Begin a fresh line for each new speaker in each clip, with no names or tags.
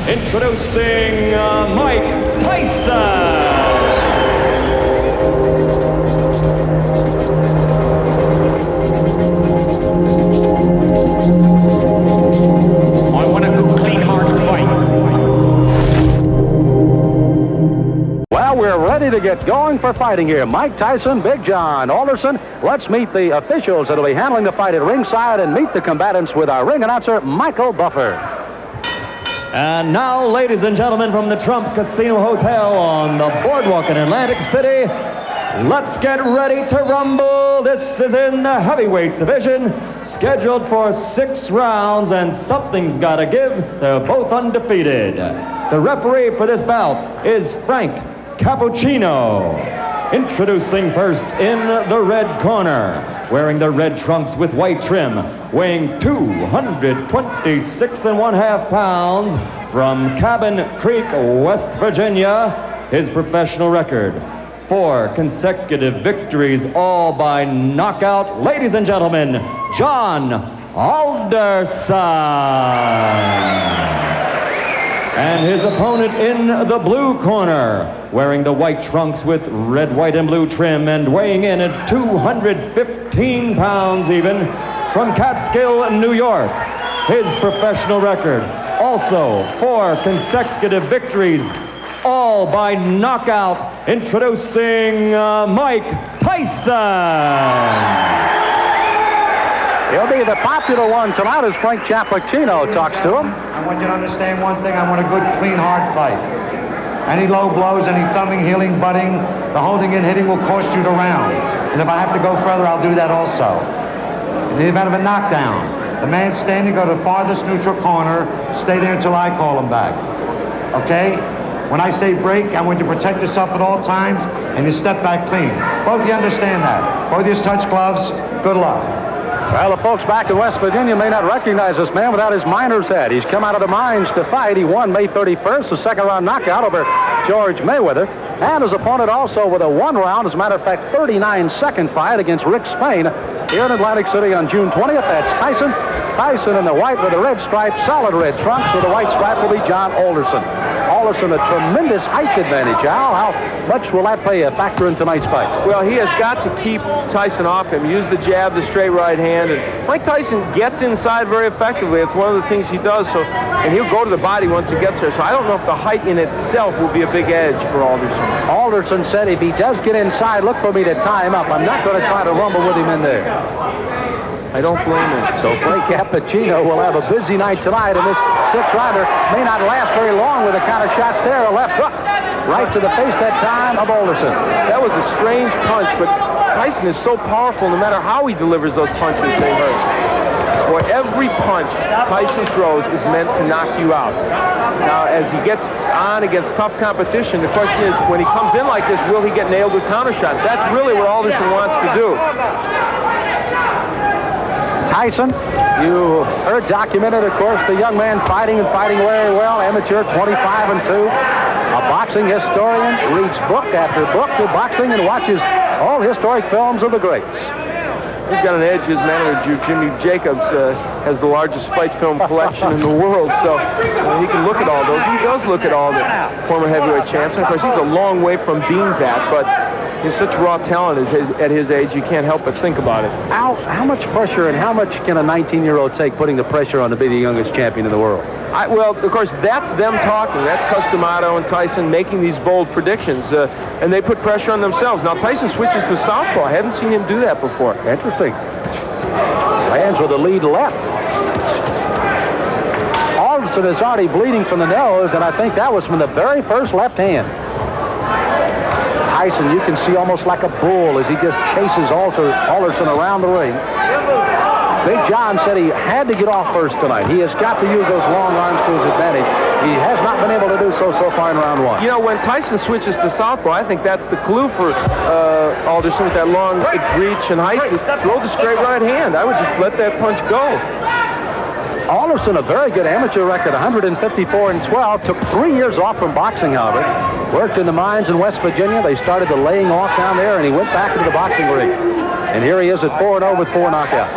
introducing Mike Tyson.
We're ready to get going for fighting here. Mike Tyson, Big John Alderson. Let's meet the officials that will be handling the fight at ringside and meet the combatants with our ring announcer, Michael Buffer.
And now, ladies and gentlemen, from the Trump Casino Hotel on the boardwalk in Atlantic City, let's get ready to rumble. This is in the heavyweight division, scheduled for 6 rounds, and something's got to give. They're both undefeated. The referee for this bout is Frank Cappuccino. Introducing first in the red corner, wearing the red trunks with white trim, weighing 226.5 pounds, from Cabin Creek, West Virginia, his professional record, 4 consecutive victories, all by knockout. Ladies and gentlemen, John Alderson. And his opponent in the blue corner, wearing the white trunks with red, white, and blue trim, and weighing in at 215 pounds even, from Catskill, New York. His professional record, also 4 consecutive victories, all by knockout. Introducing Mike Tyson.
He'll be the popular one tonight as Frank Cappuccino talks to him.
I want you to understand one thing. I want a good, clean, hard fight. Any low blows, any thumbing, heeling, butting, the holding and hitting will cost you the round. And if I have to go further, I'll do that also. In the event of a knockdown, the man standing, go to the farthest neutral corner, stay there until I call him back. Okay? When I say break, I want you to protect yourself at all times, and you step back clean. Both of you understand that. Both of you touch gloves. Good luck.
Well, the folks back in West Virginia may not recognize this man without his miner's hat. He's come out of the mines to fight. He won May 31st, a second-round knockout over George Mayweather. And his opponent also with a 1-round, as a matter of fact, 39-second fight against Rick Spain here in Atlantic City on June 20th. That's Tyson. Tyson in the white with the red stripe, solid red trunks. With the white stripe will be John Alderson. Alderson, a tremendous height advantage. Al, how much will that play a factor in tonight's fight?
Well, he has got to keep Tyson off him. Use the jab, the straight right hand. And Mike Tyson gets inside very effectively. It's one of the things he does. So, and he'll go to the body once he gets there. So I don't know if the height in itself will be a big edge for Alderson.
Alderson said if he does get inside, look for me to tie him up. I'm not going to try to rumble with him in there.
I don't blame him.
So Frank Cappuccino will have a busy night tonight, and this 6-rounder may not last very long with the kind of shots there. A left hook right to the face that time of Alderson.
That was a strange punch, but Tyson is so powerful, no matter how he delivers those punches, they hurt. Boy, every punch Tyson throws is meant to knock you out. Now, as he gets on against tough competition, the question is, when he comes in like this, will he get nailed with counter shots? That's really what Alderson wants to do.
Tyson, you heard documented, of course, the young man fighting and fighting very well, amateur 25-2, a boxing historian, reads book after book of boxing and watches all historic films of the greats.
He's got an edge. His manager, Jimmy Jacobs, has the largest fight film collection in the world, so he can look at all those. He does look at all the former heavyweight champs. And of course, he's a long way from being that, but he's such raw talent at his age, you can't help but think about it.
Al, how much pressure and how much can a 19-year-old take putting the pressure on to be the youngest champion in the world?
Well, of course, that's them talking. That's Customato and Tyson making these bold predictions, and they put pressure on themselves. Now, Tyson switches to southpaw. I haven't seen him do that before.
Interesting. Lands with the lead left. Alderson is already bleeding from the nose, and I think that was from the very first left hand. Tyson, you can see almost like a bull as he just chases Alderson around the ring. Big John said he had to get off first tonight. He has got to use those long arms to his advantage. He has not been able to do so far in round 1.
You know, when Tyson switches to southpaw, I think that's the clue for Alderson with that long reach and height to throw the straight right hand. I would just let that punch go.
Alderson, a very good amateur record, 154-12. Took 3 years off from boxing, however. Worked in the mines in West Virginia. They started the laying off down there, and he went back into the boxing ring. And here he is at 4-0 with 4 knockouts.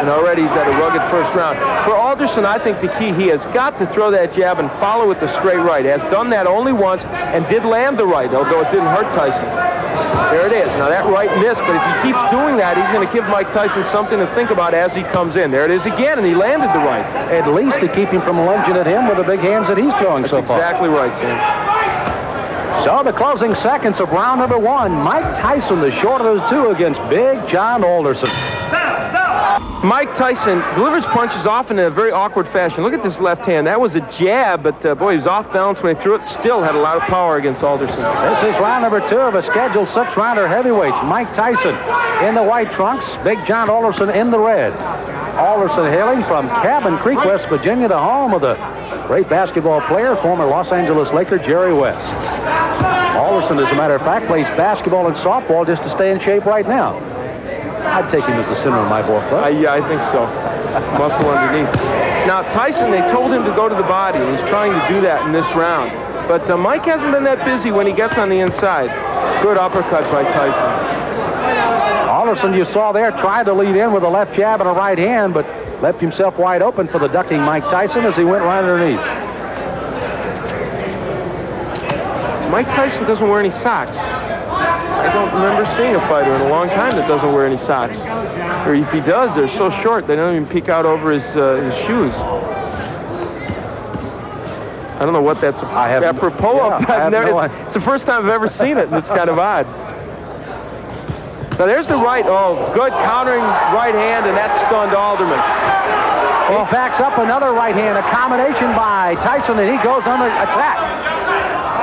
And already he's at a rugged first round. For Alderson, I think the key, he has got to throw that jab and follow with the straight right. Has done that only once and did land the right, although it didn't hurt Tyson. There it is. Now that right missed, but if he keeps doing that, he's going to give Mike Tyson something to think about as he comes in. There it is again, and he landed the right.
At least to keep him from lunging at him with the big hands that he's throwing so far.
That's exactly right, Sam.
So the closing seconds of round number 1. Mike Tyson, the short of the two, against Big John Alderson.
Mike Tyson delivers punches often in a very awkward fashion. Look at this left hand. That was a jab, but boy, he was off balance when he threw it. Still had a lot of power against Alderson.
This is round number 2 of a scheduled 6-rounder heavyweights. Mike Tyson in the white trunks, Big John Alderson in the red. Alderson hailing from Cabin Creek, West Virginia, the home of the great basketball player, former Los Angeles Laker Jerry West. Alderson, as a matter of fact, plays basketball and softball just to stay in shape right now. I'd take him as the center of my ball club.
Yeah, I think so. Muscle underneath. Now, Tyson, they told him to go to the body, and he's trying to do that in this round. But Mike hasn't been that busy when he gets on the inside. Good uppercut by Tyson.
Alderson, you saw there, tried to lead in with a left jab and a right hand, but left himself wide open for the ducking Mike Tyson as he went right underneath.
Mike Tyson doesn't wear any socks. I don't remember seeing a fighter in a long time that doesn't wear any socks. Or if he does, they're so short they don't even peek out over his shoes. I don't know what that's apropos of. It's the first time I've ever seen it, and it's kind of odd. Now there's the right. Oh, good countering right hand, and that stunned Alderman.
He backs up another right hand, a combination by Tyson, and he goes on the attack.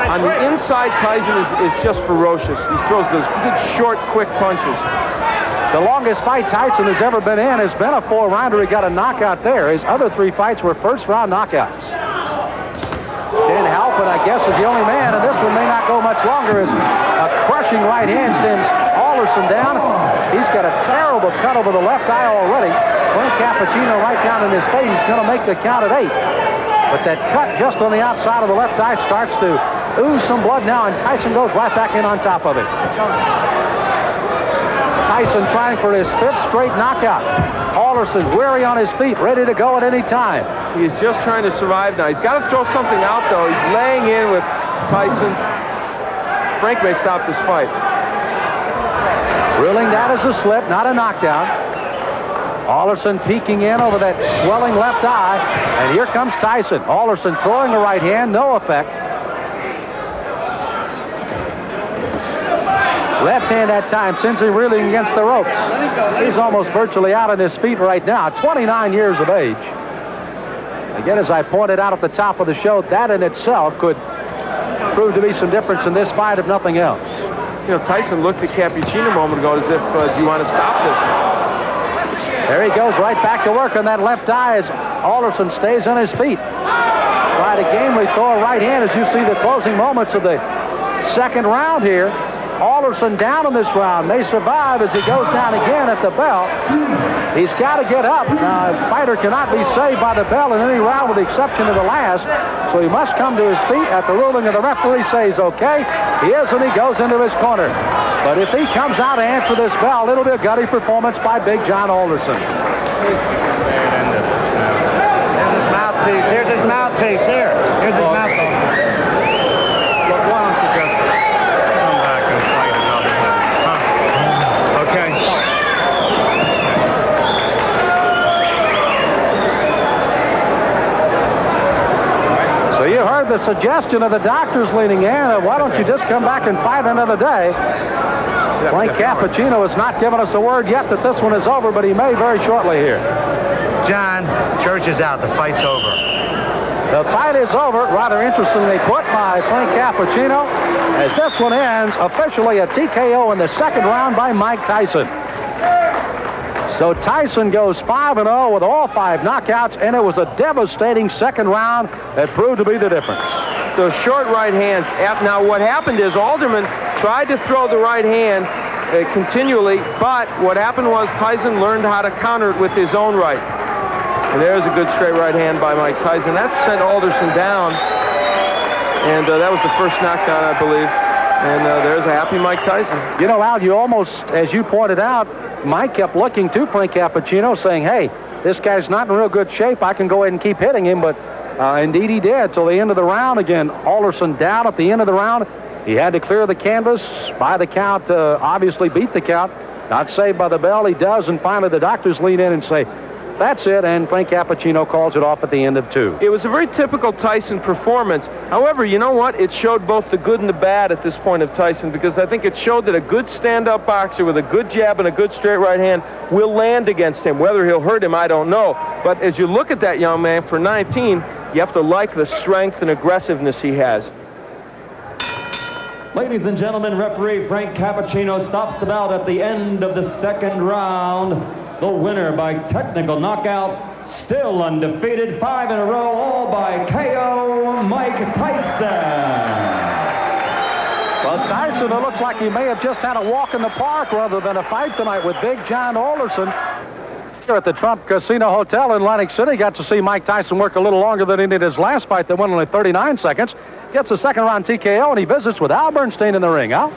On the inside, Tyson is just ferocious. He throws those good, short, quick punches.
The longest fight Tyson has ever been in has been a 4-rounder. He got a knockout there. His other 3 fights were first-round knockouts. Didn't help, and I guess is the only man, and this one may not go much longer, as a crushing right hand sends Alderson down. He's got a terrible cut over the left eye already. Clint Cappuccino right down in his face. He's going to make the count at 8. But that cut just on the outside of the left eye starts to ooze some blood now, and Tyson goes right back in on top of it. Tyson trying for his 5th straight knockout. Alderson weary on his feet, ready to go at any time.
He's just trying to survive now. He's got to throw something out, though. He's laying in with Tyson. Frank may stop this fight.
Ruling that as a slip, not a knockdown. Alderson peeking in over that swelling left eye, and here comes Tyson. Alderson throwing a right hand, no effect. Left hand that time sends him reeling against the ropes. He's almost virtually out on his feet right now, 29 years of age. Again, as I pointed out at the top of the show, that in itself could prove to be some difference in this fight, if nothing else.
You know, Tyson looked at Cappuccino a moment ago as if, do you want to stop this?
There he goes right back to work on that left eye as Alderson stays on his feet. Try to gamely throw a right hand as you see the closing moments of the second round here. Alderson down in this round, may survive as he goes down again at the bell. He's got to get up. Now, a fighter cannot be saved by the bell in any round with the exception of the last, so he must come to his feet at the ruling of the referee says okay. He is, and he goes into his corner. But if he comes out to answer this bell, it'll be a gutty performance by Big John Alderson.
Here's his mouthpiece. Here's his mouthpiece. Here's his mouthpiece.
Look, why don't you just come back and fight another day? Huh? Okay?
So you heard the suggestion of the doctors leaning in. Why don't you just come back and fight another day? Frank Cappuccino has not given us a word yet that this one is over, but he may very shortly here.
John, church is out. The fight's over.
The fight is over, rather interestingly put by Frank Cappuccino, as this one ends officially a TKO in the second round by Mike Tyson. So Tyson goes 5-0 with all 5 knockouts, and it was a devastating second round that proved to be the difference.
Those short right hands. Now, what happened is Alderman tried to throw the right hand continually, but what happened was Tyson learned how to counter it with his own right. And there's a good straight right hand by Mike Tyson. That sent Alderson down, and that was the first knockdown, I believe. And there's a happy Mike Tyson.
You know, Al, you almost, as you pointed out, Mike kept looking to Frank Cappuccino saying, hey, this guy's not in real good shape. I can go ahead and keep hitting him, but indeed he did till the end of the round. Again, Alderson down at the end of the round. He had to clear the canvas by the count, obviously beat the count. Not saved by the bell. He does, and finally the doctors lean in and say, that's it, and Frank Cappuccino calls it off at the end of 2.
It was a very typical Tyson performance. However, you know what? It showed both the good and the bad at this point of Tyson, because I think it showed that a good stand-up boxer with a good jab and a good straight right hand will land against him. Whether he'll hurt him, I don't know. But as you look at that young man, for 19, you have to like the strength and aggressiveness he has.
Ladies and gentlemen, referee Frank Cappuccino stops the bout at the end of the second round. The winner by technical knockout, still undefeated, 5 in a row, all by KO, Mike Tyson.
Well, Tyson, it looks like he may have just had a walk in the park rather than a fight tonight with Big John Alderson. Here at the Trump Casino Hotel in Atlantic City, got to see Mike Tyson work a little longer than he did his last fight that went only 39 seconds. Gets a second round TKO, and he visits with Al Bernstein in the ring. Al?